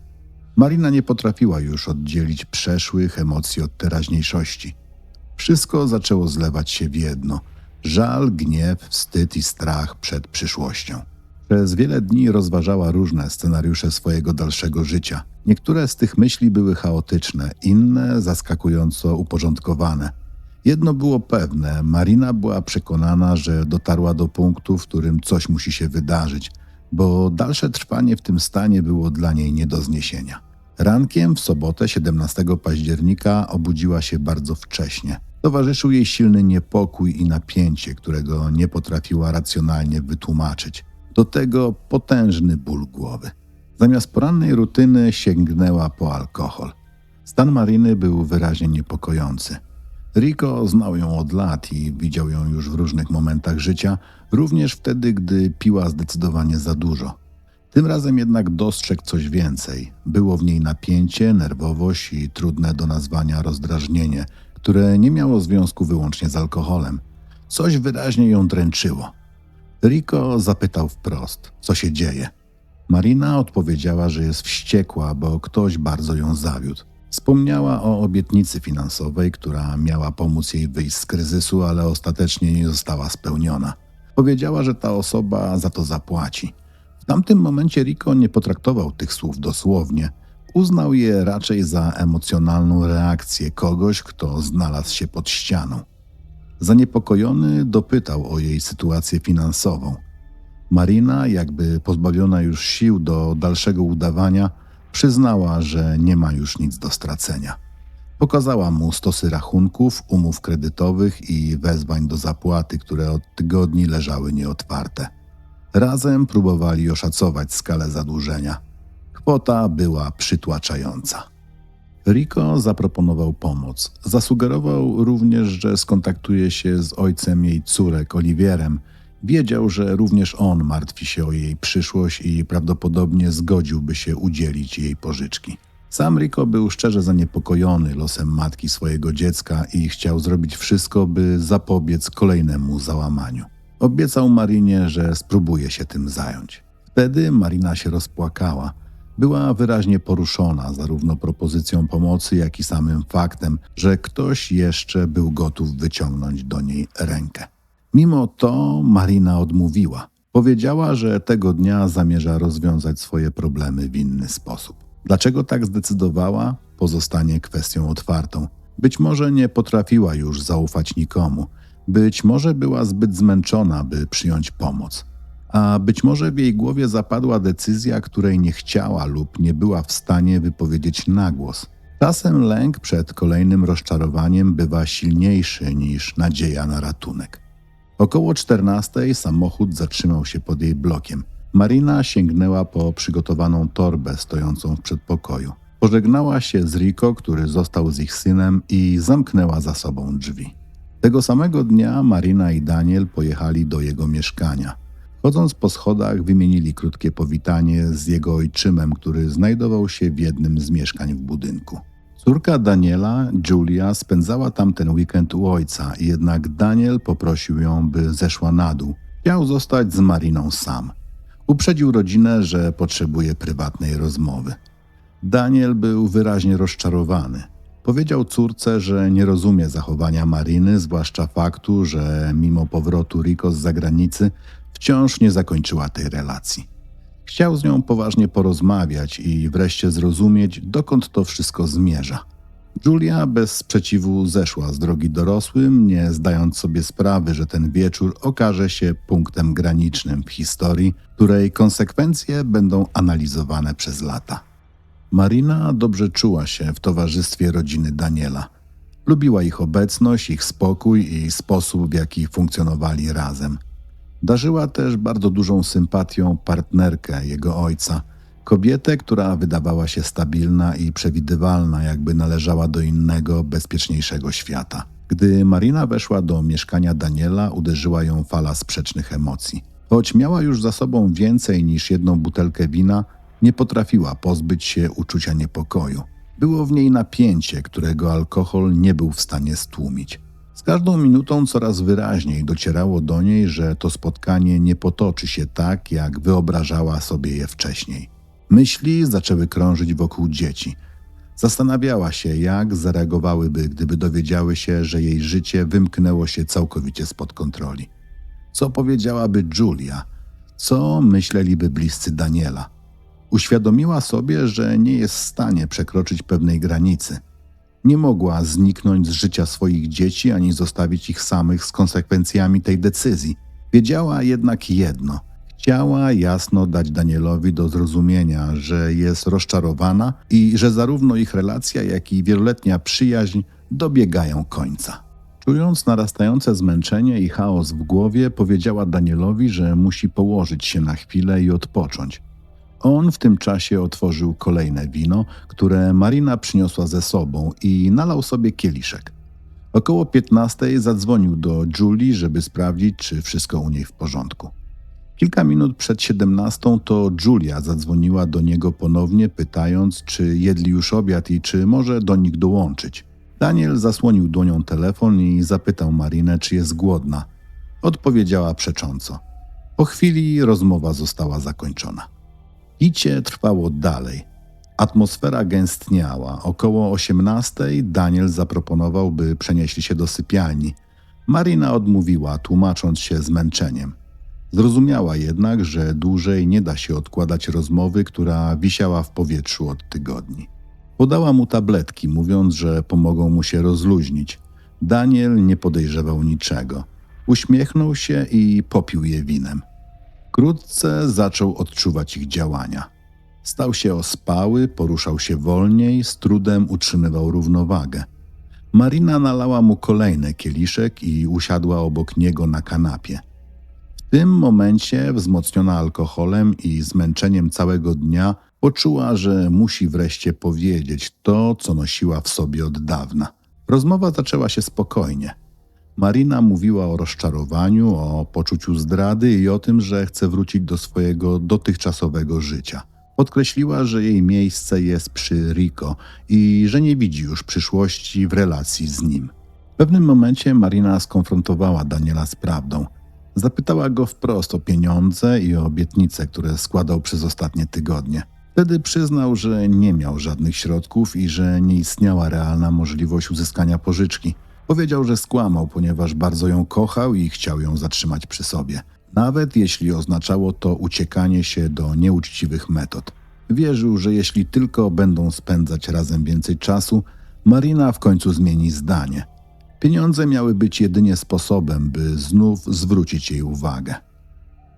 Marina nie potrafiła już oddzielić przeszłych emocji od teraźniejszości. Wszystko zaczęło zlewać się w jedno: żal, gniew, wstyd i strach przed przyszłością. Przez wiele dni rozważała różne scenariusze swojego dalszego życia. Niektóre z tych myśli były chaotyczne, inne zaskakująco uporządkowane. Jedno było pewne: Marina była przekonana, że dotarła do punktu, w którym coś musi się wydarzyć, bo dalsze trwanie w tym stanie było dla niej nie do zniesienia. Rankiem w sobotę 17 października obudziła się bardzo wcześnie. Towarzyszył jej silny niepokój i napięcie, którego nie potrafiła racjonalnie wytłumaczyć. Do tego potężny ból głowy. Zamiast porannej rutyny sięgnęła po alkohol. Stan Mariny był wyraźnie niepokojący. Rico znał ją od lat i widział ją już w różnych momentach życia, również wtedy, gdy piła zdecydowanie za dużo. Tym razem jednak dostrzegł coś więcej. Było w niej napięcie, nerwowość i trudne do nazwania rozdrażnienie, które nie miało związku wyłącznie z alkoholem. Coś wyraźnie ją dręczyło. Rico zapytał wprost, co się dzieje. Marina odpowiedziała, że jest wściekła, bo ktoś bardzo ją zawiódł. Wspomniała o obietnicy finansowej, która miała pomóc jej wyjść z kryzysu, ale ostatecznie nie została spełniona. Powiedziała, że ta osoba za to zapłaci. W tamtym momencie Rico nie potraktował tych słów dosłownie. Uznał je raczej za emocjonalną reakcję kogoś, kto znalazł się pod ścianą. Zaniepokojony dopytał o jej sytuację finansową. Marina, jakby pozbawiona już sił do dalszego udawania, przyznała, że nie ma już nic do stracenia. Pokazała mu stosy rachunków, umów kredytowych i wezwań do zapłaty, które od tygodni leżały nieotwarte. Razem próbowali oszacować skalę zadłużenia. Kwota była przytłaczająca. Rico zaproponował pomoc. Zasugerował również, że skontaktuje się z ojcem jej córek, Oliwierem. Wiedział, że również on martwi się o jej przyszłość i prawdopodobnie zgodziłby się udzielić jej pożyczki. Sam Rico był szczerze zaniepokojony losem matki swojego dziecka i chciał zrobić wszystko, by zapobiec kolejnemu załamaniu. Obiecał Marinie, że spróbuje się tym zająć. Wtedy Marina się rozpłakała. Była wyraźnie poruszona zarówno propozycją pomocy, jak i samym faktem, że ktoś jeszcze był gotów wyciągnąć do niej rękę. Mimo to Marina odmówiła. Powiedziała, że tego dnia zamierza rozwiązać swoje problemy w inny sposób. Dlaczego tak zdecydowała, pozostanie kwestią otwartą. Być może nie potrafiła już zaufać nikomu. Być może była zbyt zmęczona, by przyjąć pomoc. A być może w jej głowie zapadła decyzja, której nie chciała lub nie była w stanie wypowiedzieć na głos. Czasem lęk przed kolejnym rozczarowaniem bywa silniejszy niż nadzieja na ratunek. Około 14:00 samochód zatrzymał się pod jej blokiem. Marina sięgnęła po przygotowaną torbę stojącą w przedpokoju. Pożegnała się z Rico, który został z ich synem, i zamknęła za sobą drzwi. Tego samego dnia Marina i Daniel pojechali do jego mieszkania. Chodząc po schodach, wymienili krótkie powitanie z jego ojczymem, który znajdował się w jednym z mieszkań w budynku. Córka Daniela, Julia, spędzała tamten weekend u ojca, jednak Daniel poprosił ją, by zeszła na dół. Chciał zostać z Mariną sam. Uprzedził rodzinę, że potrzebuje prywatnej rozmowy. Daniel był wyraźnie rozczarowany. Powiedział córce, że nie rozumie zachowania Mariny, zwłaszcza faktu, że mimo powrotu Rico z zagranicy wciąż nie zakończyła tej relacji. Chciał z nią poważnie porozmawiać i wreszcie zrozumieć, dokąd to wszystko zmierza. Julia bez sprzeciwu zeszła z drogi dorosłym, nie zdając sobie sprawy, że ten wieczór okaże się punktem granicznym w historii, której konsekwencje będą analizowane przez lata. Marina dobrze czuła się w towarzystwie rodziny Daniela. Lubiła ich obecność, ich spokój i sposób, w jaki funkcjonowali razem. Darzyła też bardzo dużą sympatią partnerkę jego ojca, kobietę, która wydawała się stabilna i przewidywalna, jakby należała do innego, bezpieczniejszego świata. Gdy Marina weszła do mieszkania Daniela, uderzyła ją fala sprzecznych emocji. Choć miała już za sobą więcej niż jedną butelkę wina, nie potrafiła pozbyć się uczucia niepokoju. Było w niej napięcie, którego alkohol nie był w stanie stłumić. Z każdą minutą coraz wyraźniej docierało do niej, że to spotkanie nie potoczy się tak, jak wyobrażała sobie je wcześniej. Myśli zaczęły krążyć wokół dzieci. Zastanawiała się, jak zareagowałyby, gdyby dowiedziały się, że jej życie wymknęło się całkowicie spod kontroli. Co powiedziałaby Julia? Co myśleliby bliscy Daniela? Uświadomiła sobie, że nie jest w stanie przekroczyć pewnej granicy. Nie mogła zniknąć z życia swoich dzieci, ani zostawić ich samych z konsekwencjami tej decyzji. Wiedziała jednak jedno. Chciała jasno dać Danielowi do zrozumienia, że jest rozczarowana i że zarówno ich relacja, jak i wieloletnia przyjaźń dobiegają końca. Czując narastające zmęczenie i chaos w głowie, powiedziała Danielowi, że musi położyć się na chwilę i odpocząć. On w tym czasie otworzył kolejne wino, które Marina przyniosła ze sobą, i nalał sobie kieliszek. Około 15:00 zadzwonił do Julii, żeby sprawdzić, czy wszystko u niej w porządku. Kilka minut przed 17:00 to Julia zadzwoniła do niego ponownie, pytając, czy jedli już obiad i czy może do nich dołączyć. Daniel zasłonił dłonią telefon i zapytał Marinę, czy jest głodna. Odpowiedziała przecząco. Po chwili rozmowa została zakończona. Picie trwało dalej. Atmosfera gęstniała. Około 18:00 Daniel zaproponował, by przenieśli się do sypialni. Marina odmówiła, tłumacząc się zmęczeniem. Zrozumiała jednak, że dłużej nie da się odkładać rozmowy, która wisiała w powietrzu od tygodni. Podała mu tabletki, mówiąc, że pomogą mu się rozluźnić. Daniel nie podejrzewał niczego. Uśmiechnął się i popił je winem. Wkrótce zaczął odczuwać ich działania. Stał się ospały, poruszał się wolniej, z trudem utrzymywał równowagę. Marina nalała mu kolejny kieliszek i usiadła obok niego na kanapie. W tym momencie, wzmocniona alkoholem i zmęczeniem całego dnia, poczuła, że musi wreszcie powiedzieć to, co nosiła w sobie od dawna. Rozmowa zaczęła się spokojnie. Marina mówiła o rozczarowaniu, o poczuciu zdrady i o tym, że chce wrócić do swojego dotychczasowego życia. Podkreśliła, że jej miejsce jest przy Rico i że nie widzi już przyszłości w relacji z nim. W pewnym momencie Marina skonfrontowała Daniela z prawdą. Zapytała go wprost o pieniądze i o obietnice, które składał przez ostatnie tygodnie. Wtedy przyznał, że nie miał żadnych środków i że nie istniała realna możliwość uzyskania pożyczki. Powiedział, że skłamał, ponieważ bardzo ją kochał i chciał ją zatrzymać przy sobie, nawet jeśli oznaczało to uciekanie się do nieuczciwych metod. Wierzył, że jeśli tylko będą spędzać razem więcej czasu, Marina w końcu zmieni zdanie. Pieniądze miały być jedynie sposobem, by znów zwrócić jej uwagę.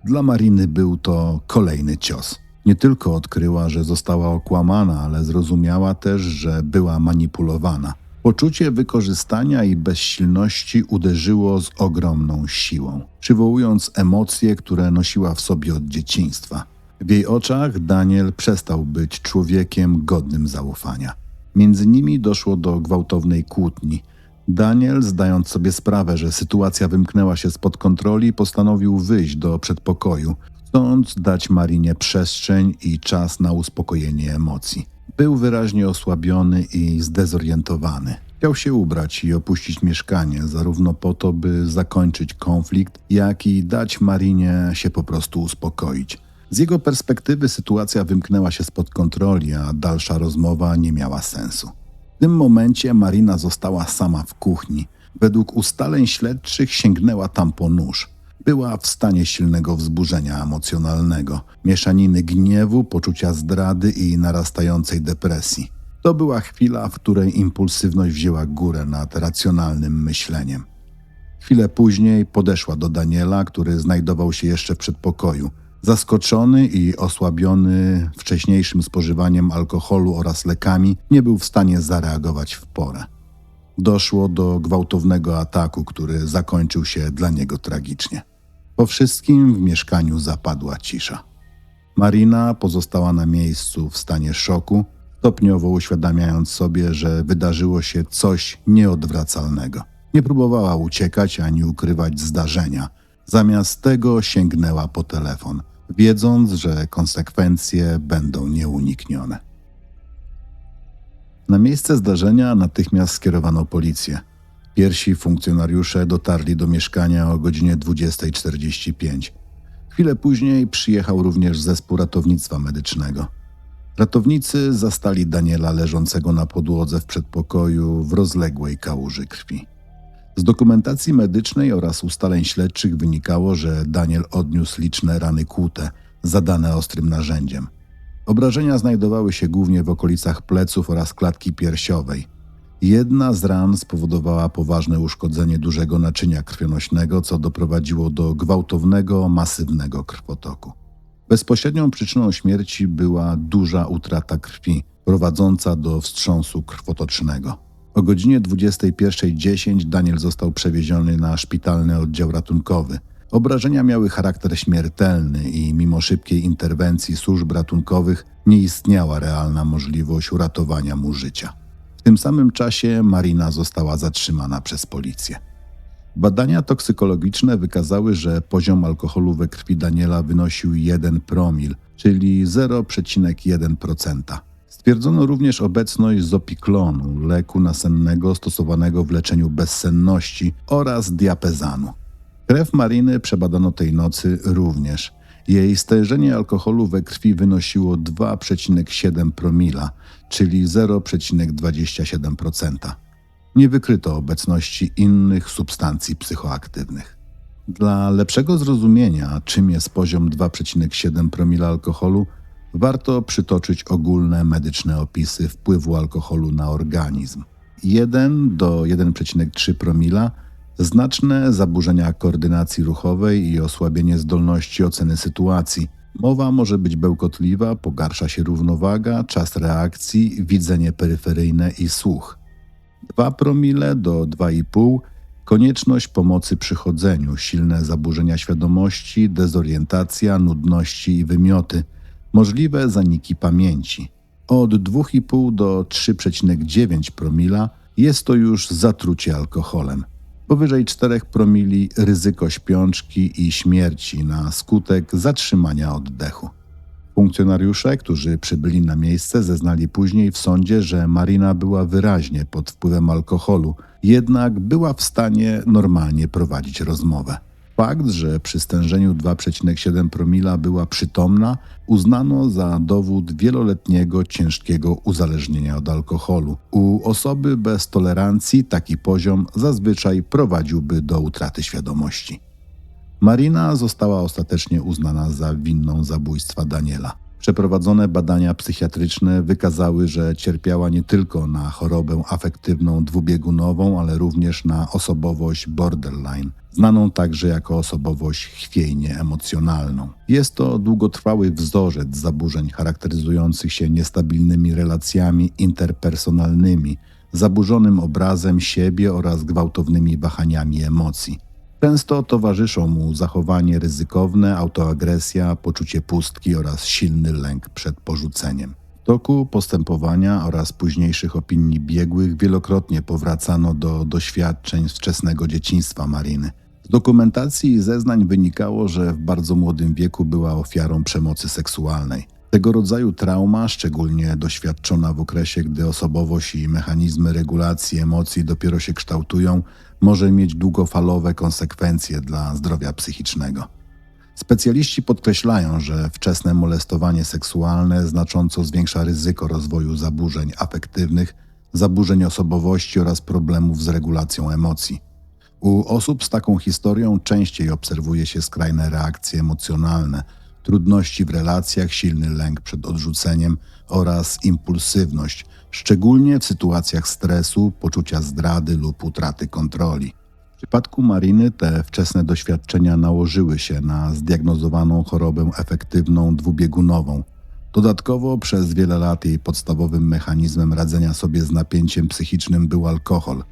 Dla Mariny był to kolejny cios. Nie tylko odkryła, że została okłamana, ale zrozumiała też, że była manipulowana. Poczucie wykorzystania i bezsilności uderzyło z ogromną siłą, przywołując emocje, które nosiła w sobie od dzieciństwa. W jej oczach Daniel przestał być człowiekiem godnym zaufania. Między nimi doszło do gwałtownej kłótni. Daniel, zdając sobie sprawę, że sytuacja wymknęła się spod kontroli, postanowił wyjść do przedpokoju, chcąc dać Marinie przestrzeń i czas na uspokojenie emocji. Był wyraźnie osłabiony i zdezorientowany. Chciał się ubrać i opuścić mieszkanie, zarówno po to, by zakończyć konflikt, jak i dać Marinie się po prostu uspokoić. Z jego perspektywy sytuacja wymknęła się spod kontroli, a dalsza rozmowa nie miała sensu. W tym momencie Marina została sama w kuchni. Według ustaleń śledczych sięgnęła tam po nóż. Była w stanie silnego wzburzenia emocjonalnego, mieszaniny gniewu, poczucia zdrady i narastającej depresji. To była chwila, w której impulsywność wzięła górę nad racjonalnym myśleniem. Chwilę później podeszła do Daniela, który znajdował się jeszcze w przedpokoju. Zaskoczony i osłabiony wcześniejszym spożywaniem alkoholu oraz lekami, nie był w stanie zareagować w porę. Doszło do gwałtownego ataku, który zakończył się dla niego tragicznie. Po wszystkim w mieszkaniu zapadła cisza. Marina pozostała na miejscu w stanie szoku, stopniowo uświadamiając sobie, że wydarzyło się coś nieodwracalnego. Nie próbowała uciekać ani ukrywać zdarzenia. Zamiast tego sięgnęła po telefon, wiedząc, że konsekwencje będą nieuniknione. Na miejsce zdarzenia natychmiast skierowano policję. Pierwsi funkcjonariusze dotarli do mieszkania o godzinie 20:45. Chwilę później przyjechał również zespół ratownictwa medycznego. Ratownicy zastali Daniela leżącego na podłodze w przedpokoju w rozległej kałuży krwi. Z dokumentacji medycznej oraz ustaleń śledczych wynikało, że Daniel odniósł liczne rany kłute, zadane ostrym narzędziem. Obrażenia znajdowały się głównie w okolicach pleców oraz klatki piersiowej. Jedna z ran spowodowała poważne uszkodzenie dużego naczynia krwionośnego, co doprowadziło do gwałtownego, masywnego krwotoku. Bezpośrednią przyczyną śmierci była duża utrata krwi, prowadząca do wstrząsu krwotocznego. O godzinie 21:10 Daniel został przewieziony na szpitalny oddział ratunkowy. Obrażenia miały charakter śmiertelny i mimo szybkiej interwencji służb ratunkowych nie istniała realna możliwość uratowania mu życia. W tym samym czasie Marina została zatrzymana przez policję. Badania toksykologiczne wykazały, że poziom alkoholu we krwi Daniela wynosił 1 promil, czyli 0,1%. Stwierdzono również obecność zopiklonu, leku nasennego stosowanego w leczeniu bezsenności oraz diapezanu. Krew Mariny przebadano tej nocy również. Jej stężenie alkoholu we krwi wynosiło 2,7 promila, czyli 0,27%. Nie wykryto obecności innych substancji psychoaktywnych. Dla lepszego zrozumienia, czym jest poziom 2,7 promila alkoholu, warto przytoczyć ogólne medyczne opisy wpływu alkoholu na organizm. 1 do 1,3 promila znaczne zaburzenia koordynacji ruchowej i osłabienie zdolności oceny sytuacji. Mowa może być bełkotliwa, pogarsza się równowaga, czas reakcji, widzenie peryferyjne i słuch. 2 promile do 2,5 konieczność pomocy przy chodzeniu, silne zaburzenia świadomości, dezorientacja, nudności i wymioty, możliwe zaniki pamięci. Od 2,5 do 3,9 promila jest to już zatrucie alkoholem. Powyżej 4 promili ryzyko śpiączki i śmierci na skutek zatrzymania oddechu. Funkcjonariusze, którzy przybyli na miejsce, zeznali później w sądzie, że Marina była wyraźnie pod wpływem alkoholu, jednak była w stanie normalnie prowadzić rozmowę. Fakt, że przy stężeniu 2,7 promila była przytomna, uznano za dowód wieloletniego ciężkiego uzależnienia od alkoholu. U osoby bez tolerancji taki poziom zazwyczaj prowadziłby do utraty świadomości. Marina została ostatecznie uznana za winną zabójstwa Daniela. Przeprowadzone badania psychiatryczne wykazały, że cierpiała nie tylko na chorobę afektywną dwubiegunową, ale również na osobowość borderline, znaną także jako osobowość chwiejnie-emocjonalną. Jest to długotrwały wzorzec zaburzeń charakteryzujących się niestabilnymi relacjami interpersonalnymi, zaburzonym obrazem siebie oraz gwałtownymi wahaniami emocji. Często towarzyszą mu zachowanie ryzykowne, autoagresja, poczucie pustki oraz silny lęk przed porzuceniem. W toku postępowania oraz późniejszych opinii biegłych wielokrotnie powracano do doświadczeń z wczesnego dzieciństwa Mariny. Z dokumentacji i zeznań wynikało, że w bardzo młodym wieku była ofiarą przemocy seksualnej. Tego rodzaju trauma, szczególnie doświadczona w okresie, gdy osobowość i mechanizmy regulacji emocji dopiero się kształtują, może mieć długofalowe konsekwencje dla zdrowia psychicznego. Specjaliści podkreślają, że wczesne molestowanie seksualne znacząco zwiększa ryzyko rozwoju zaburzeń afektywnych, zaburzeń osobowości oraz problemów z regulacją emocji. U osób z taką historią częściej obserwuje się skrajne reakcje emocjonalne, trudności w relacjach, silny lęk przed odrzuceniem oraz impulsywność, szczególnie w sytuacjach stresu, poczucia zdrady lub utraty kontroli. W przypadku Mariny te wczesne doświadczenia nałożyły się na zdiagnozowaną chorobę efektywną dwubiegunową. Dodatkowo przez wiele lat jej podstawowym mechanizmem radzenia sobie z napięciem psychicznym był alkohol.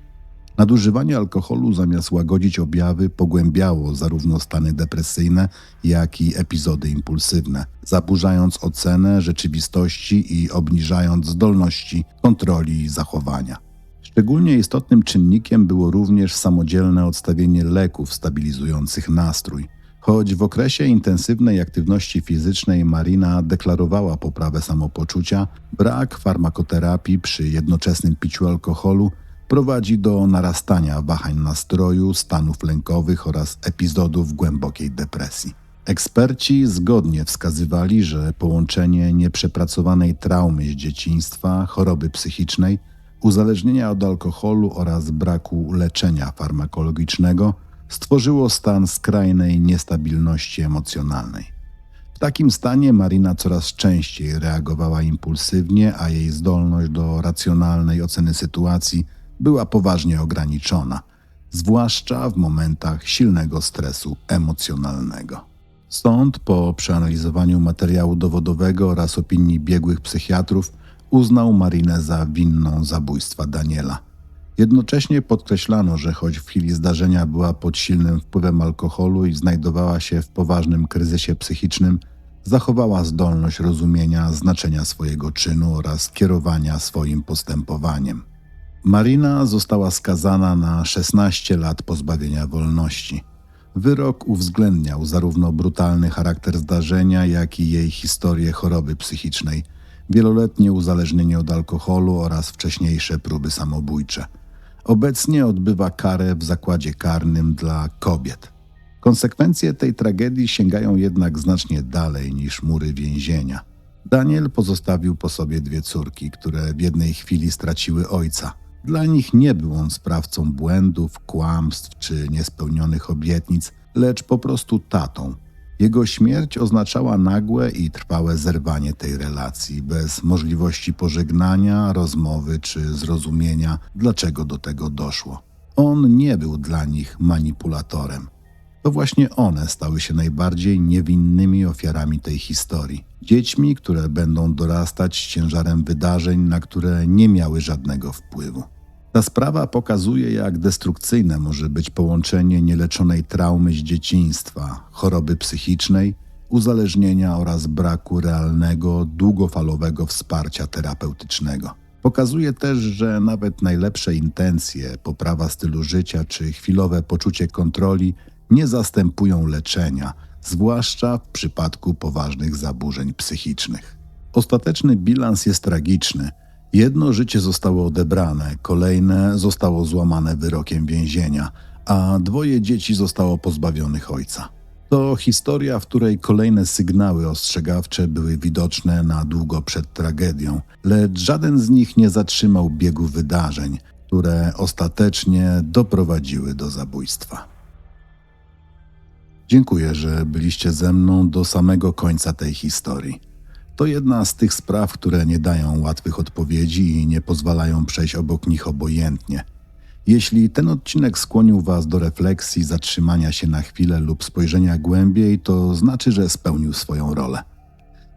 Nadużywanie alkoholu zamiast łagodzić objawy pogłębiało zarówno stany depresyjne, jak i epizody impulsywne, zaburzając ocenę rzeczywistości i obniżając zdolności kontroli i zachowania. Szczególnie istotnym czynnikiem było również samodzielne odstawienie leków stabilizujących nastrój. Choć w okresie intensywnej aktywności fizycznej Marina deklarowała poprawę samopoczucia, brak farmakoterapii przy jednoczesnym piciu alkoholu prowadzi do narastania wahań nastroju, stanów lękowych oraz epizodów głębokiej depresji. Eksperci zgodnie wskazywali, że połączenie nieprzepracowanej traumy z dzieciństwa, choroby psychicznej, uzależnienia od alkoholu oraz braku leczenia farmakologicznego stworzyło stan skrajnej niestabilności emocjonalnej. W takim stanie Marina coraz częściej reagowała impulsywnie, a jej zdolność do racjonalnej oceny sytuacji była poważnie ograniczona, zwłaszcza w momentach silnego stresu emocjonalnego. Sąd po przeanalizowaniu materiału dowodowego oraz opinii biegłych psychiatrów uznał Marinę za winną zabójstwa Daniela. Jednocześnie podkreślano, że choć w chwili zdarzenia była pod silnym wpływem alkoholu i znajdowała się w poważnym kryzysie psychicznym, zachowała zdolność rozumienia znaczenia swojego czynu oraz kierowania swoim postępowaniem. Marina została skazana na 16 lat pozbawienia wolności. Wyrok uwzględniał zarówno brutalny charakter zdarzenia, jak i jej historię choroby psychicznej, wieloletnie uzależnienie od alkoholu oraz wcześniejsze próby samobójcze. Obecnie odbywa karę w zakładzie karnym dla kobiet. Konsekwencje tej tragedii sięgają jednak znacznie dalej niż mury więzienia. Daniel pozostawił po sobie 2 córki, które w jednej chwili straciły ojca. Dla nich nie był on sprawcą błędów, kłamstw czy niespełnionych obietnic, lecz po prostu tatą. Jego śmierć oznaczała nagłe i trwałe zerwanie tej relacji, bez możliwości pożegnania, rozmowy czy zrozumienia, dlaczego do tego doszło. On nie był dla nich manipulatorem. To właśnie one stały się najbardziej niewinnymi ofiarami tej historii. Dziećmi, które będą dorastać z ciężarem wydarzeń, na które nie miały żadnego wpływu. Ta sprawa pokazuje, jak destrukcyjne może być połączenie nieleczonej traumy z dzieciństwa, choroby psychicznej, uzależnienia oraz braku realnego, długofalowego wsparcia terapeutycznego. Pokazuje też, że nawet najlepsze intencje, poprawa stylu życia czy chwilowe poczucie kontroli nie zastępują leczenia, zwłaszcza w przypadku poważnych zaburzeń psychicznych. Ostateczny bilans jest tragiczny. Jedno życie zostało odebrane, kolejne zostało złamane wyrokiem więzienia, a 2 dzieci zostało pozbawionych ojca. To historia, w której kolejne sygnały ostrzegawcze były widoczne na długo przed tragedią, lecz żaden z nich nie zatrzymał biegu wydarzeń, które ostatecznie doprowadziły do zabójstwa. Dziękuję, że byliście ze mną do samego końca tej historii. To jedna z tych spraw, które nie dają łatwych odpowiedzi i nie pozwalają przejść obok nich obojętnie. Jeśli ten odcinek skłonił Was do refleksji, zatrzymania się na chwilę lub spojrzenia głębiej, to znaczy, że spełnił swoją rolę.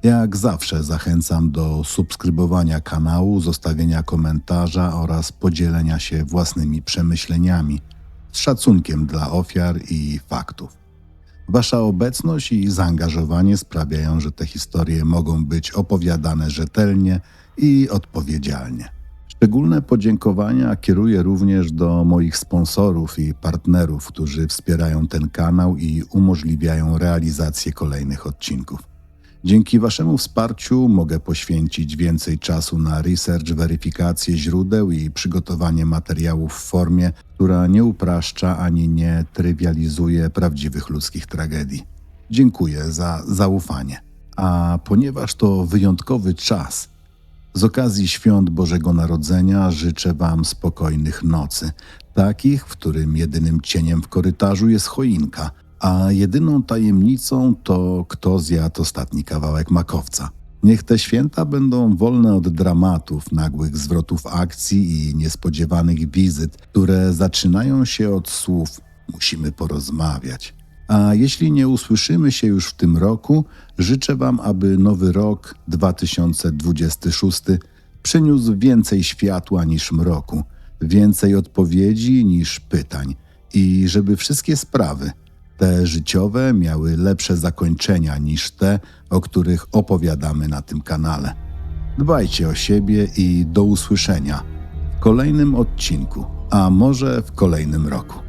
Jak zawsze zachęcam do subskrybowania kanału, zostawienia komentarza oraz podzielenia się własnymi przemyśleniami z szacunkiem dla ofiar i faktów. Wasza obecność i zaangażowanie sprawiają, że te historie mogą być opowiadane rzetelnie i odpowiedzialnie. Szczególne podziękowania kieruję również do moich sponsorów i partnerów, którzy wspierają ten kanał i umożliwiają realizację kolejnych odcinków. Dzięki Waszemu wsparciu mogę poświęcić więcej czasu na research, weryfikację źródeł i przygotowanie materiałów w formie, która nie upraszcza ani nie trywializuje prawdziwych ludzkich tragedii. Dziękuję za zaufanie. A ponieważ to wyjątkowy czas, z okazji świąt Bożego Narodzenia życzę Wam spokojnych nocy, takich, w którym jedynym cieniem w korytarzu jest choinka, a jedyną tajemnicą to, kto zjadł ostatni kawałek makowca. Niech te święta będą wolne od dramatów, nagłych zwrotów akcji i niespodziewanych wizyt, które zaczynają się od słów „musimy porozmawiać”. A jeśli nie usłyszymy się już w tym roku, życzę Wam, aby nowy rok 2026 przyniósł więcej światła niż mroku, więcej odpowiedzi niż pytań i żeby wszystkie sprawy, te życiowe, miały lepsze zakończenia niż te, o których opowiadamy na tym kanale. Dbajcie o siebie i do usłyszenia w kolejnym odcinku, a może w kolejnym roku.